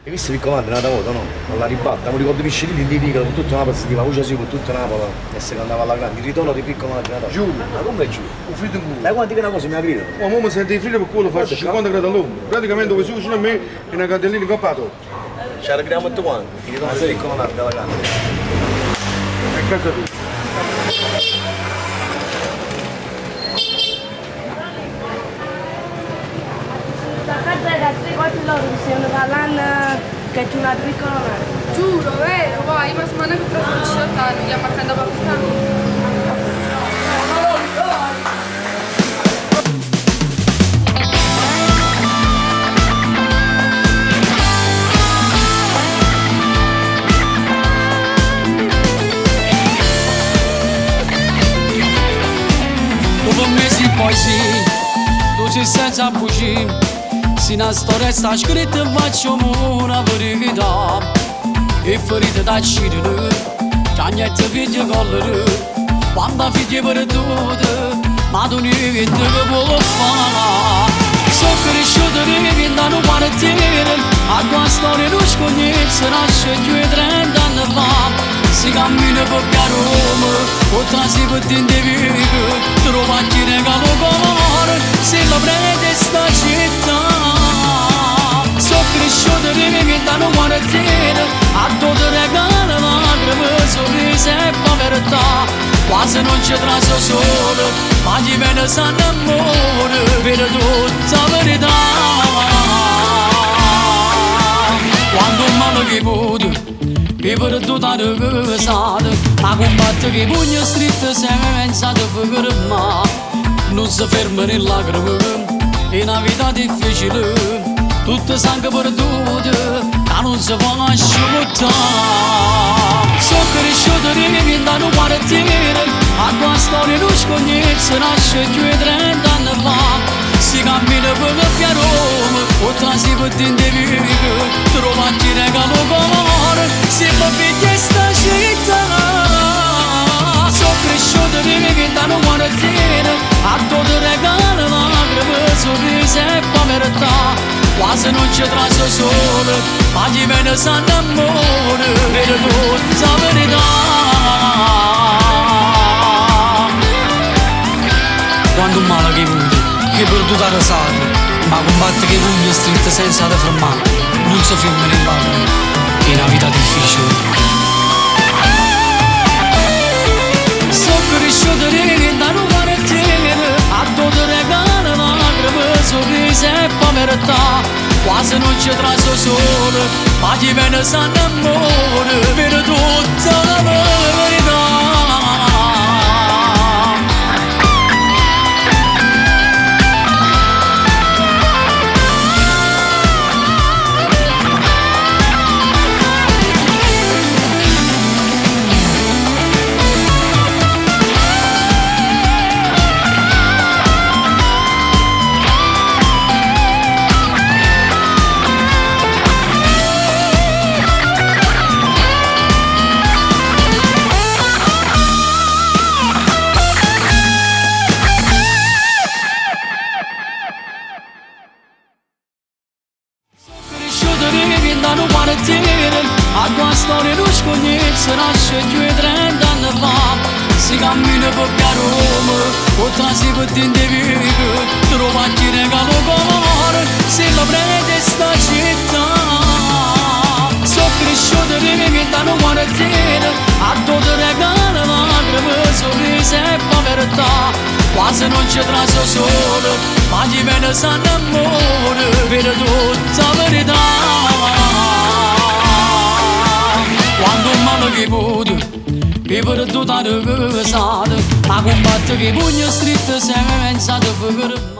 E visto che comanda è nata volta, no? Alla ribatta, mi ricordo Piscirini di Riga con tutta una positiva, voce sì, con tutta Napoli e se andava alla grande, il ritorno di piccolo mattinata. Giù. Ma come giù? Un fritto in culo. Dai quanti che una cosa mi ha grido? Ma mo mi sente di fritto per quello faccio Guarda, 50 gradi all'ombra. Praticamente dove si vicino a me è una candellina incappata. Ci arregliamo tutti quanti, il ritorno di piccolo mattinata alla grande. È a casa tua. La casa era 3-4 loro che stiano parlando che c'è una piccola mano. Giuro, vero, vai, ma settimana che tra 18 anni, gli appartenendo a Pakistan. Dopo mesi poi sì, tu sei senza bugie. Se una storia sta scritta faccio una verità. E ferite da cirere, già niente figlie collere. Quando figlie perduta, ma tu niente che può fare. Sono cresciuto rivendendo quartiere, a tua storia non scognezza, nasce più di 30 anni fa. Si cammina per via Roma, o trasi per tinte vive, trova chi regalo cuore, se lo prende sta città. Sono cresciuto rivendendo quartiere, a tutte regalo lacrime, sorrisi e povertà. Quasi non ci traso solo, ma chi viene sa innamora, vede tutta la verità. Quando un male che vuole, che per tutta la pesata, ma combatte che pugno stretto senza di ferma. Non si ferma in lacrime, è una vita difficile, tutto sangue perduto, ma non si può asciuttare. Sono cresciuto rivendendo quartiere, a tua storia non scognezza, nasce più di 30 anni fa. Si cammina per via Roma, o trasi per tinte vive, trova chi regalo cuore, se mi piglia sta città. Sono cresciuto rivendendo quartiere, a tutte regalo lacrime, sorrisi e povertà. Quasi non ci traso solo, ma chi viene sa innamora, vede tutta la verità. Quando un male che vuole, che per tutta la sala, ma combatte che pugni strette senza da fermare, non si ferma in lacrime, è una vita difficile. Sono cresciuto rivendendo quartiere, a tutte regalo lacrime, sorrisi e povertà. Quasi non ci traso solo, ma chi viene sa innamora, vede tutta la verità. Rivendendo quartiere, a tua storia non scognezza, nasce più di 30 anni fa. Si cammina per via Roma, o trasi per tinte vive, trova chi regalo cuore, se lo prende sta città. Sono cresciuto rivendendo quartiere, a tutte regalo lacrime, sorrisi e povertà. Quasi non ci traso solo, ma chi viene sa innamora, vede tutta la verità. Quando un male che vuole, che per tutta la pesata, ma combatte che pugno stretto senza di ferma.